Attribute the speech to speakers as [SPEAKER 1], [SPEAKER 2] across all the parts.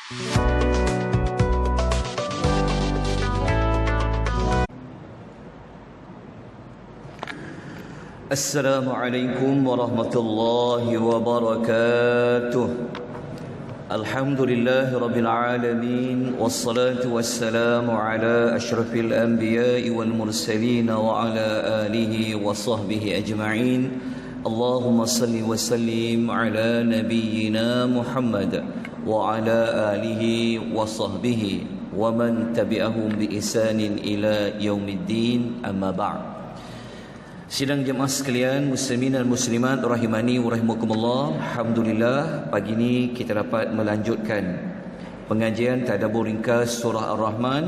[SPEAKER 1] Assalamualaikum warahmatullahi wabarakatuh. Alhamdulillahi rabbil alamin, wassalatu wassalamu ala asyrafil anbiya'i wal mursalin wa ala alihi wa sahbihi ajma'in. Allahumma salli wa sallim ala nabiyyina Muhammad wa ala alihi wa sahbihi wa man tabi'ahum bi ihsanin ila yaumiddin, amma ba'd. Sidang jemaah sekalian, muslimin dan muslimat rahimani wa rahimakumullah. Alhamdulillah, pagi ini kita dapat melanjutkan pengajian tadabbur ringkas surah Ar-Rahman.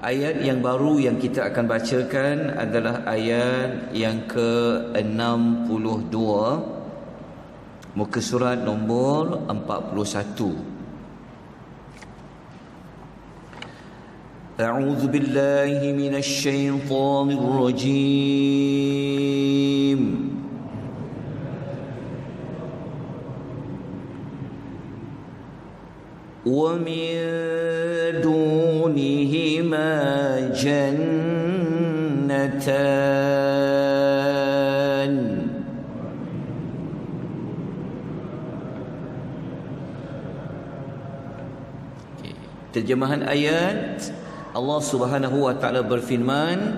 [SPEAKER 1] Ayat yang baru yang kita akan bacakan adalah ayat yang ke-62, muka surat nombor 41. أعوذ بالله من الشيطان الرجيم ومن دونهما جنتان. Terjemahan ayat, Allah Subhanahu wa taala berfirman,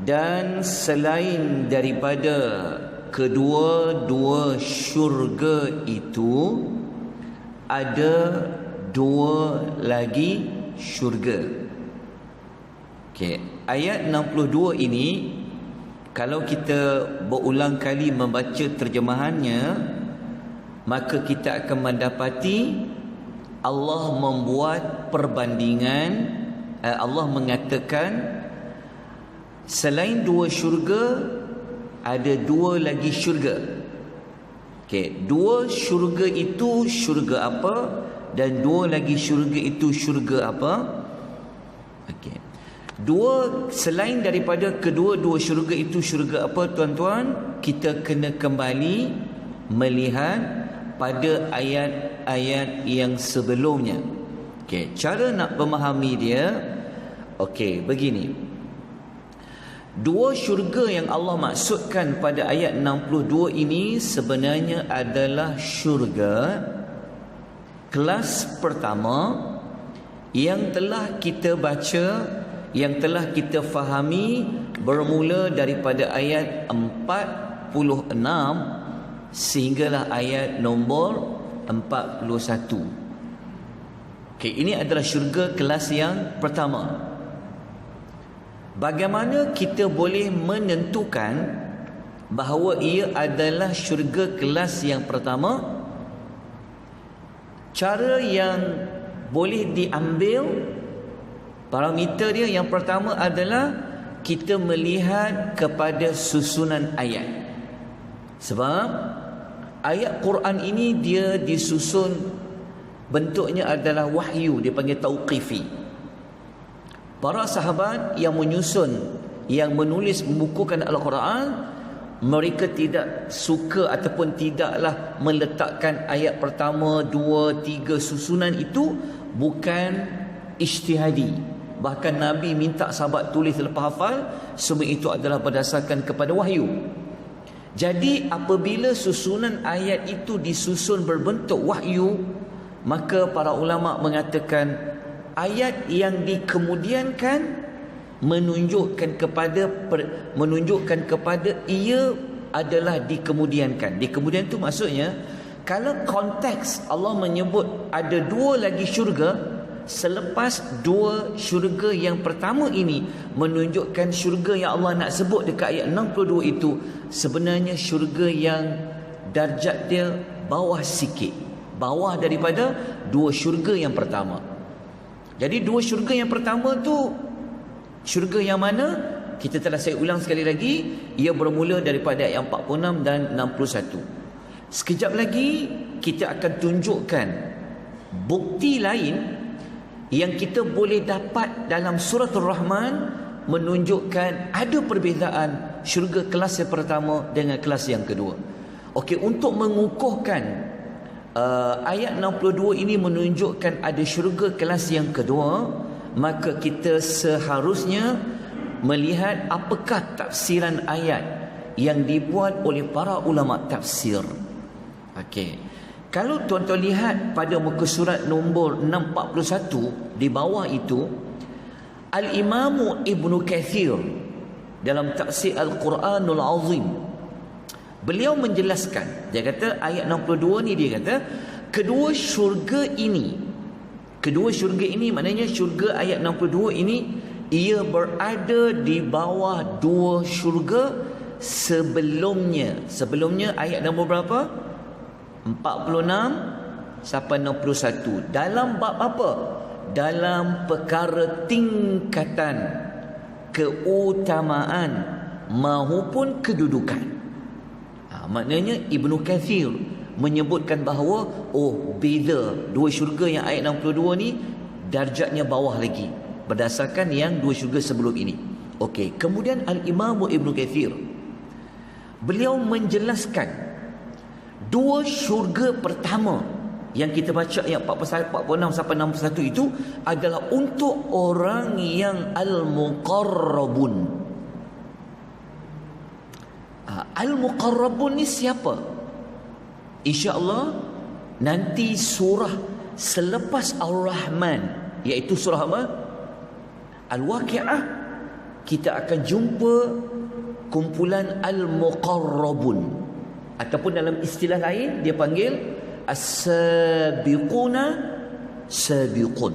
[SPEAKER 1] dan selain daripada kedua-dua syurga itu ada dua lagi syurga. Okey, ayat 62 ini kalau kita berulang kali membaca terjemahannya, maka kita akan mendapati Allah membuat perbandingan. Allah mengatakan selain dua syurga ada dua lagi syurga. Okey, dua syurga itu syurga apa dan dua lagi syurga itu syurga apa? Okey. Dua selain daripada kedua-dua syurga itu syurga apa, tuan-tuan? Kita kena kembali melihat pada ayat-ayat yang sebelumnya. Okey, cara nak memahami dia, okey, begini. Dua syurga yang Allah maksudkan pada ayat 62 ini sebenarnya adalah syurga kelas pertama yang telah kita baca, yang telah kita fahami bermula daripada ayat 46 sehinggalah ayat nombor 41. Okey, ini adalah syurga kelas yang pertama. Bagaimana kita boleh menentukan bahawa ia adalah syurga kelas yang pertama? Cara yang boleh diambil, parameter dia yang pertama adalah kita melihat kepada susunan ayat. Sebab ayat Quran ini dia disusun, bentuknya adalah wahyu, dipanggil tauqifi. Para sahabat yang menyusun, yang menulis, membukukan Al-Quran, mereka tidak suka ataupun tidaklah meletakkan ayat pertama, dua, tiga, susunan itu bukan ijtihadi. Bahkan Nabi minta sahabat tulis lepas hafal, semua itu adalah berdasarkan kepada wahyu. Jadi apabila susunan ayat itu disusun berbentuk wahyu, maka para ulama mengatakan ayat yang dikemudiankan menunjukkan kepada ia adalah dikemudiankan. Dikemudian itu maksudnya kalau konteks Allah menyebut ada dua lagi syurga selepas dua syurga yang pertama ini menunjukkan syurga yang Allah nak sebut dekat ayat 62 itu sebenarnya syurga yang darjat dia bawah sikit, bawah daripada dua syurga yang pertama. Jadi dua syurga yang pertama tu syurga yang mana? Kita telah saya ulang sekali lagi, ia bermula daripada ayat 46 dan 61. Sekejap lagi kita akan tunjukkan bukti lain yang kita boleh dapat dalam surah Ar-Rahman menunjukkan ada perbezaan syurga kelas yang pertama dengan kelas yang kedua. Okey, untuk mengukuhkan ayat 62 ini menunjukkan ada syurga kelas yang kedua, maka kita seharusnya melihat apakah tafsiran ayat yang dibuat oleh para ulama tafsir. Okey. Kalau tuan-tuan lihat pada muka surat nombor 641 di bawah itu, Al-Imam Ibnu Kathir dalam tafsir Al-Quranul Azim, beliau menjelaskan, dia kata ayat 62 ni, dia kata kedua syurga ini maknanya syurga ayat 62 ini, ia berada di bawah dua syurga sebelumnya. Sebelumnya ayat nombor berapa? 46 sampai 61. Dalam bab apa? Dalam perkara tingkatan keutamaan maupun kedudukan. Maknanya Ibnu Kathir menyebutkan bahawa beza dua syurga yang ayat 62 ni darjatnya bawah lagi berdasarkan yang dua syurga sebelum ini. Okey, kemudian Al-Imam Ibnu Kathir beliau menjelaskan dua syurga pertama yang kita baca yang 46 sampai 61 itu adalah untuk orang yang al-muqarrabun. Al-muqarrabun ni siapa? InsyaAllah nanti surah selepas Ar-Rahman, iaitu surah apa? Al-Waqi'ah, kita akan jumpa kumpulan al-muqarrabun, ataupun dalam istilah lain dia panggil as-sabiquna sabiqun.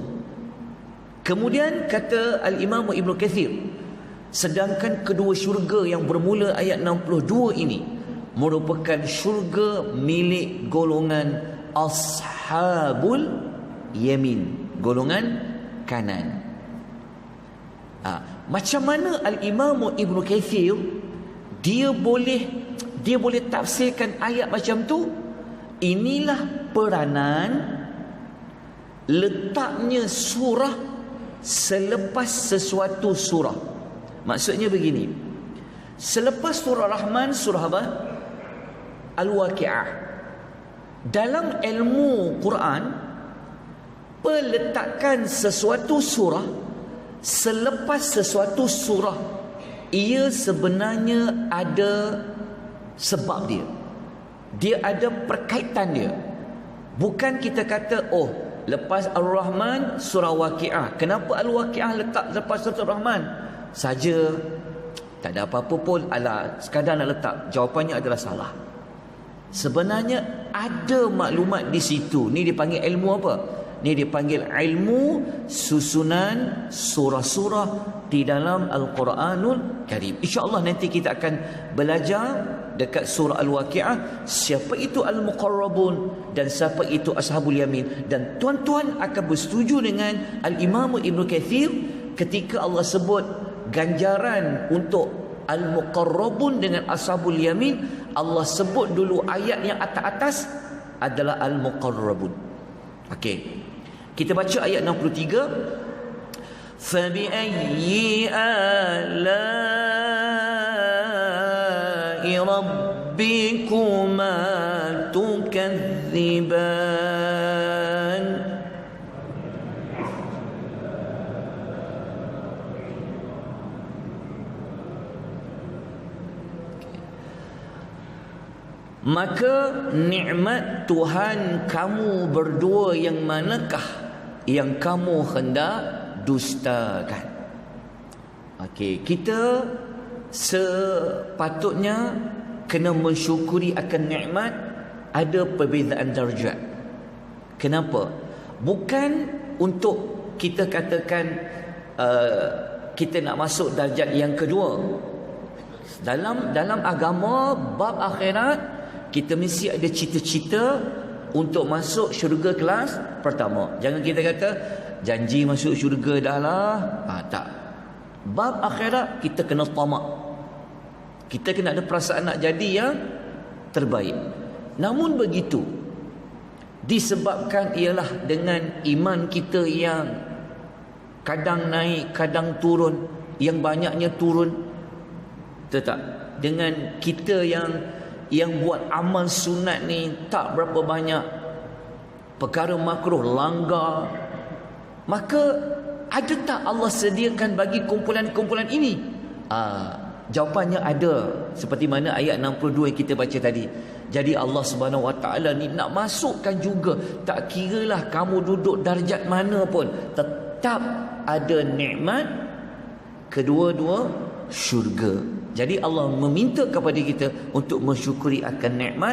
[SPEAKER 1] Kemudian kata Al-Imam Ibnu Kathir, sedangkan kedua syurga yang bermula ayat 62 ini merupakan syurga milik golongan ashabul yamin, golongan kanan. Macam mana Al-Imam Ibnu Kathir dia boleh tafsirkan ayat macam tu? Inilah peranan letaknya surah selepas sesuatu surah. Maksudnya begini, selepas surah Rahman, surah apa? Al-Waqi'ah. Dalam ilmu Quran, peletakan sesuatu surah selepas sesuatu surah, ia sebenarnya ada sebab dia. Dia ada perkaitan dia. Bukan kita kata lepas Ar-Rahman surah Waqi'ah. Kenapa Al-Waqi'ah letak lepas surah Ar-Rahman saja? Tak ada apa-apa pun, sekadar nak letak. Jawapannya adalah salah. Sebenarnya ada maklumat di situ. Ni dipanggil ilmu apa? Ni dipanggil ilmu susunan surah-surah di dalam Al-Quranul Karim. InsyaAllah nanti kita akan belajar dekat surah Al-Waqi'ah siapa itu Al-Muqarrabun dan siapa itu Ashabul Yamin. Dan tuan-tuan akan bersetuju dengan Al-Imam Ibnu Kathir ketika Allah sebut ganjaran untuk Al-Muqarrabun dengan Ashabul Yamin. Allah sebut dulu ayat yang atas-atas adalah Al-Muqarrabun. Okey, kita baca ayat 63. فَبِأَيِّ آلَاءِ رَبِّكُمَا تُكَذِّبَانِ. Maka nikmat Tuhan kamu berdua yang manakah yang kamu hendak dustakan? Okey, kita sepatutnya kena mensyukuri akan nikmat ada perbezaan darjat. Kenapa? Bukan untuk kita katakan kita nak masuk darjat yang kedua. Dalam agama bab akhirat kita mesti ada cita-cita untuk masuk syurga kelas pertama. Jangan kita kata janji masuk syurga dah lah. Tak. Bab akhirat kita kena tamak. Kita kena ada perasaan nak jadi yang terbaik. Namun begitu, disebabkan ialah dengan iman kita yang kadang naik, kadang turun, yang banyaknya turun, tak? Dengan kita yang buat amal sunat ni tak berapa banyak, perkara makruh, langgar, maka ada tak Allah sediakan bagi kumpulan-kumpulan ini? Jawapannya ada, seperti mana ayat 62 yang kita baca tadi. Jadi Allah Subhanahu Wa Taala ni nak masukkan juga, tak kiralah kamu duduk darjat mana pun, tetap ada nikmat kedua-dua syurga. Jadi Allah meminta kepada kita untuk mensyukuri akan nikmat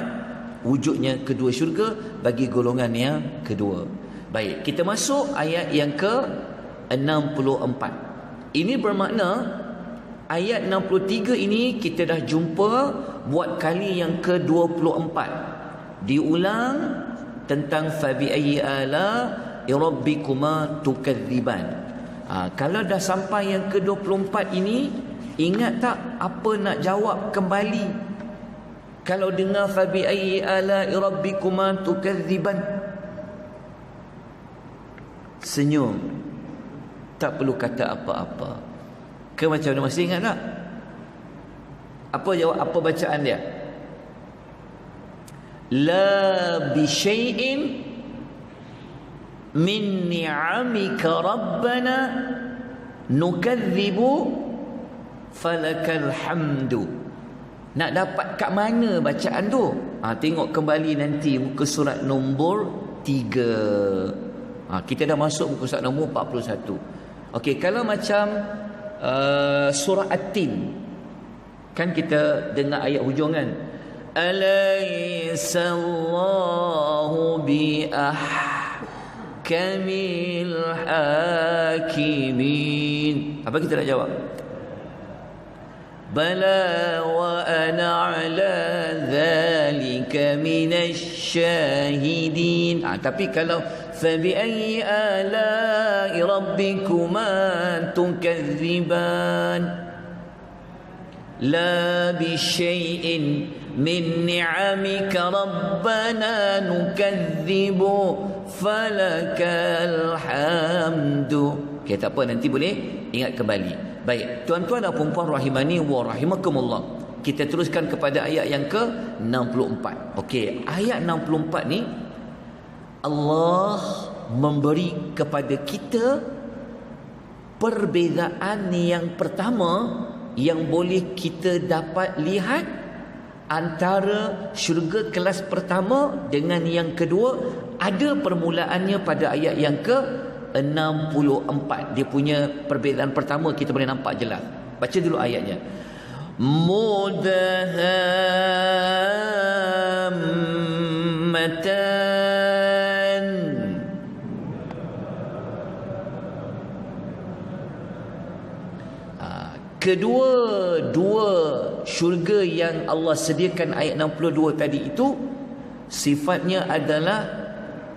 [SPEAKER 1] wujudnya kedua syurga bagi golongan yang kedua. Baik, kita masuk ayat yang ke-64. Ini bermakna ayat 63 ini kita dah jumpa buat kali yang ke-24. Diulang tentang fabi ayyi ala rabbikuma tukadziban. Kalau dah sampai yang ke-24 ini, ingat tak apa nak jawab kembali? Kalau dengar fabi ayyi ala rabbikuma tukadziban, senyum, tak perlu kata apa-apa. Ke macam mana, masih ingat tak? Apa jawab, apa bacaan dia? La bi syai'in min ni'amika rabbana nukadzibu falakal hamdu. Nak dapat kat mana bacaan tu? Tengok kembali nanti muka surat nombor 3. Kita dah masuk muka surat nombor 41. Okey, kalau macam surah At-Tin, kan kita dengar ayat hujung kan, alaysallahu bi ahkamil hakimin. Apa kita nak jawab? Bala wa ana ala dhalika minasy syahidin. Tapi kalau fabi ayyi ala'i rabbikuma tukadziban, la bi syai'in min ni'amika rabbana nukadzibu falakal hamdu. Okay, tak apa, nanti boleh ingat kembali. Baik, tuan-tuan dan puan-puan rahimani wa rahimakumullah, kita teruskan kepada ayat yang ke-64. Okey, ayat 64 ni Allah memberi kepada kita perbezaan yang pertama yang boleh kita dapat lihat antara syurga kelas pertama dengan yang kedua. Ada permulaannya pada ayat yang ke-64. Dia punya perbezaan pertama kita boleh nampak jelas. Baca dulu ayatnya. Mudhammatan. Kedua-dua syurga yang Allah sediakan ayat 62 tadi itu sifatnya adalah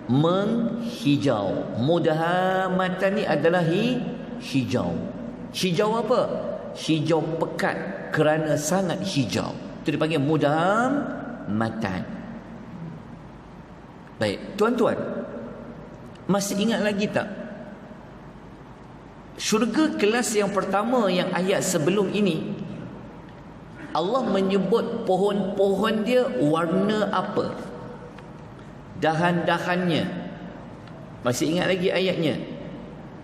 [SPEAKER 1] menghijau. Mudhammatan ni adalah hijau. Hijau apa? Hijau pekat, kerana sangat hijau. Itu dipanggil mudhammatan. Baik, tuan-tuan, masih ingat lagi tak? Syurga kelas yang pertama yang ayat sebelum ini, Allah menyebut pohon-pohon dia warna apa? Dahan-dahannya. Masih ingat lagi ayatnya?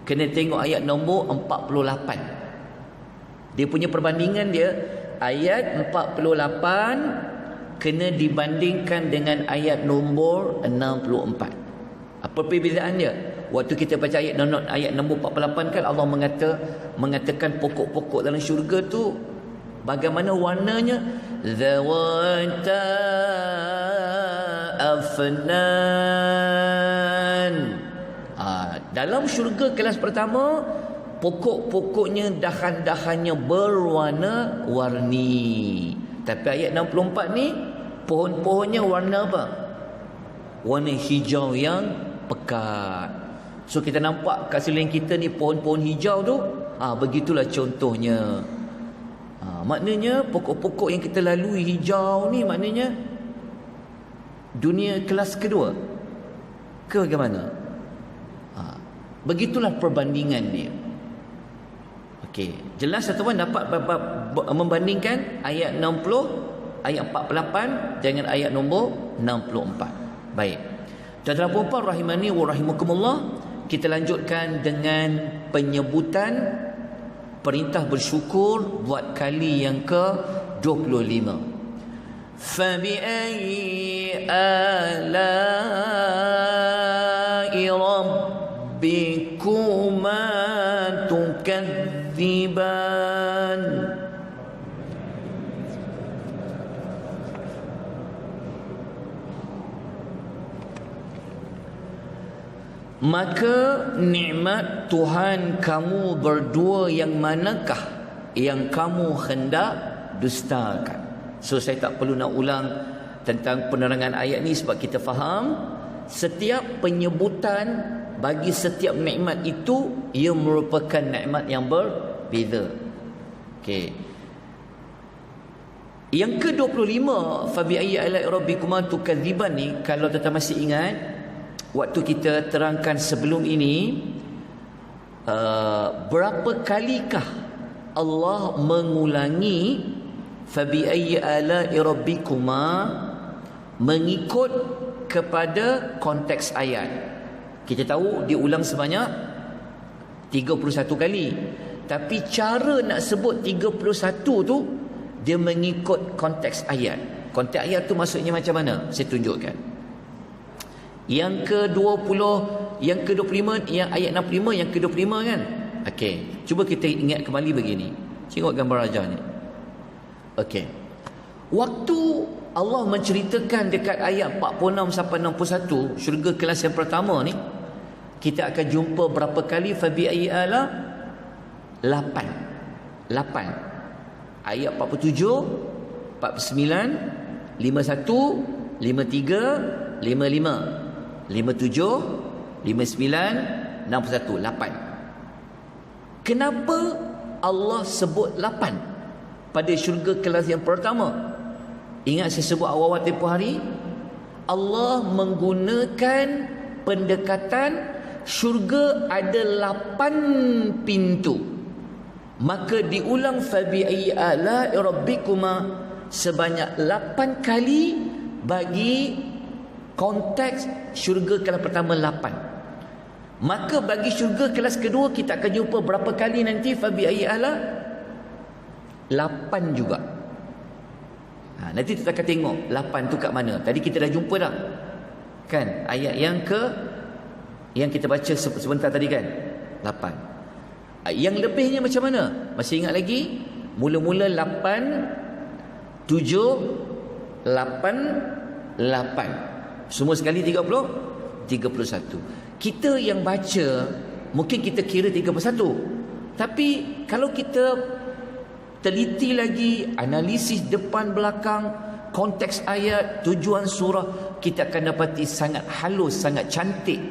[SPEAKER 1] Kena tengok ayat nombor 48. Dia punya perbandingan dia, ayat 48 kena dibandingkan dengan ayat nombor 64. Apa perbezaan dia? Waktu kita baca ayat nombor 48 kan Allah mengatakan pokok-pokok dalam syurga tu bagaimana warnanya? Zawata afnan. Dalam syurga kelas pertama, pokok-pokoknya, dahan-dahannya berwarna-warni. Tapi ayat 64 ni pohon-pohonnya warna apa? Warna hijau yang pekat. So kita nampak kat sekeliling kita ni pohon-pohon hijau tu, begitulah contohnya. Maknanya pokok-pokok yang kita lalui hijau ni maknanya dunia kelas kedua ke bagaimana? Begitulah perbandingan dia. Okey, jelas tuan dapat membandingkan ayat 60, ayat 48 dengan ayat nombor 64. Baik. Tuan-tuan dan puan rahimani wa rahimakumullah, kita lanjutkan dengan penyebutan perintah bersyukur buat kali yang ke-25. فَبِأَيِّ آلَاءِ رَبِّكُمَا تُكَذِّبَانِ. Maka nikmat Tuhan kamu berdua yang manakah yang kamu hendak dustakan? So saya tak perlu nak ulang tentang penerangan ayat ni sebab kita faham setiap penyebutan bagi setiap nikmat itu ia merupakan nikmat yang berbeza. Okey. Yang ke-25 fa bi ayyi ala'i rabbikuma tukadziban ni, kalau tuan masih ingat waktu kita terangkan sebelum ini, berapa kalikah Allah mengulangi fabi ayyi ala'i rabbikuma mengikut kepada konteks ayat. Kita tahu diulang sebanyak 31 kali. Tapi cara nak sebut 31 tu dia mengikut konteks ayat. Konteks ayat tu maksudnya macam mana? Saya tunjukkan. Yang ke-20, yang ke-25, yang ayat 65, yang ke-25 kan? Okey, cuba kita ingat kembali begini. Tengok gambar rajah ni. Okey. Waktu Allah menceritakan dekat ayat 46 sampai 61, syurga kelas yang pertama ni, kita akan jumpa berapa kali fabi ayyi ala? 8. Ayat 47, 49, 51, 53, 55. 57, 59, 61, 8. Kenapa Allah sebut 8 pada syurga kelas yang pertama? Ingat saya sebut awal-awal tempoh hari, Allah menggunakan pendekatan syurga ada 8 pintu. Maka diulang fabi ayyi ala'i rabbikuma sebanyak 8 kali bagi konteks syurga kelas pertama 8. Maka bagi syurga kelas kedua kita akan jumpa berapa kali nanti fabi ayyi ala? 8 juga. Nanti kita akan tengok 8 tu kat mana. Tadi kita dah jumpa dah. Kan ayat yang kita baca sebentar tadi kan? 8. Yang lebihnya macam mana? Masih ingat lagi? Mula-mula 8 7 8 8. Semua sekali 31. Kita yang baca mungkin kita kira 31. Tapi kalau kita teliti lagi, analisis depan belakang, konteks ayat, tujuan surah, kita akan dapati sangat halus, sangat cantik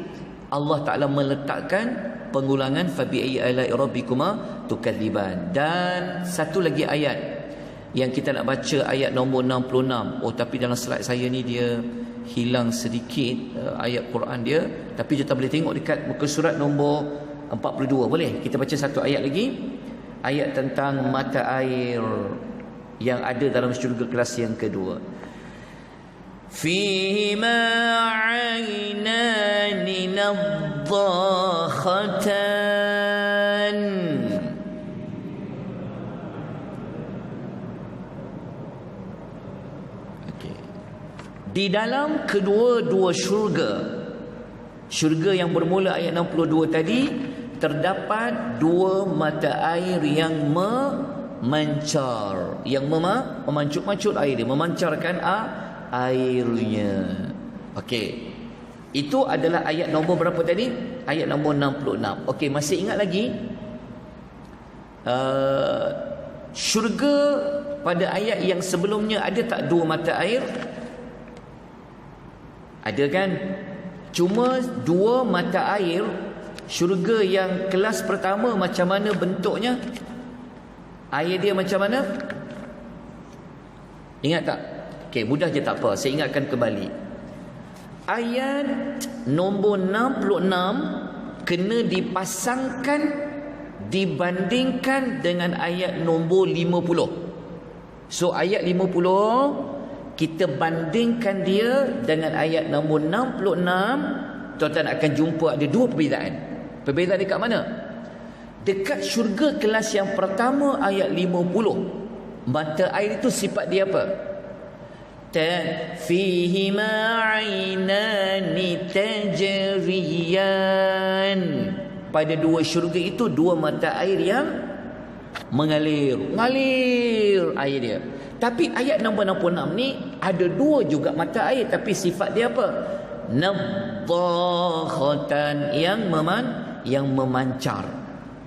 [SPEAKER 1] Allah Ta'ala meletakkan pengulangan fabi ayyi ala'i rabbikuma tukadziban. Dan satu lagi ayat yang kita nak baca, ayat nombor 66. Oh, tapi dalam slide saya ni dia hilang sedikit ayat Quran dia, tapi kita boleh tengok dekat muka surat nombor 42. Boleh kita baca satu ayat lagi, ayat tentang mata air yang ada dalam syurga kelas yang kedua. Fihima 'ainani nadhakhatan. Di dalam kedua-dua syurga yang bermula ayat 62 tadi, terdapat 2 mata air yang memancar, yang memancut-mancut air dia, memancarkan airnya. Okey. Itu adalah ayat nombor berapa tadi? Ayat nombor 66. Okey, masih ingat lagi? Syurga pada ayat yang sebelumnya ada tak 2 mata air? Ada kan? Cuma 2 mata air. Syurga yang kelas pertama macam mana bentuknya? Air dia macam mana? Ingat tak? Okey, mudah je tak apa. Saya ingatkan kembali. Ayat nombor 66 kena dipasangkan, dibandingkan dengan ayat nombor 50. So ayat 50
[SPEAKER 2] kita bandingkan dia dengan ayat nombor 66, tuan-tuan akan jumpa ada dua perbezaan. Perbezaan dekat mana? Dekat syurga kelas yang pertama ayat 50, mata air itu sifat dia apa? Fihima aynani tajriyan. Pada dua syurga itu dua mata air yang mengalir air dia. Tapi ayat nombor 66 ni ada dua juga mata air, tapi sifat dia apa? Nadhakhatan, yang memancar.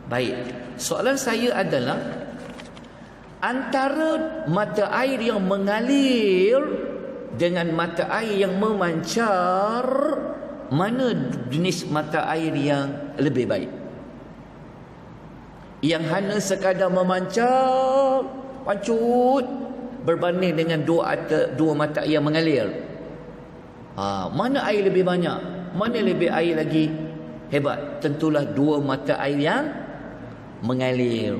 [SPEAKER 2] Baik, soalan saya adalah antara mata air yang mengalir dengan mata air yang memancar, mana jenis mata air yang lebih baik? Yang hanya sekadar memancar, pancut, berbanding dengan dua mata air yang mengalir. Mana air lebih banyak? Mana lebih air lagi hebat? Tentulah dua mata air yang mengalir.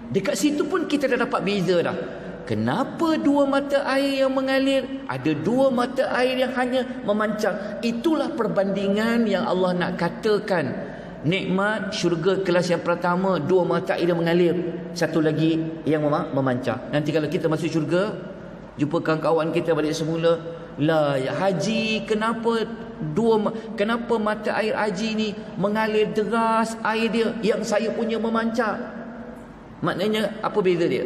[SPEAKER 2] Dekat situ pun kita dah dapat beza dah. Kenapa dua mata air yang mengalir? Ada dua mata air yang hanya memancar. Itulah perbandingan yang Allah nak katakan. Nikmat syurga kelas yang pertama, dua mata air yang mengalir, satu lagi yang memancar. Nanti kalau kita masuk syurga, jumpa kawan-kawan kita balik semula, lah haji, kenapa mata air haji ni mengalir deras air dia, yang saya punya memancar? Maknanya apa beza dia?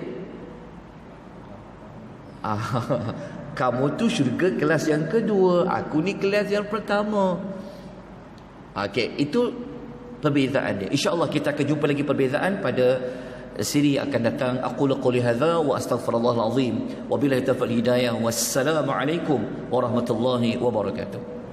[SPEAKER 2] Kamu tu syurga kelas yang kedua, aku ni kelas yang pertama. Okey, itu perbezaan dia. InsyaAllah kita akan jumpa lagi perbezaan pada siri akan datang. Aqulu qouli hadza wa astaghfirullahal azim wa billahi taufiq hidayah. Wassalamualaikum warahmatullahi wabarakatuh.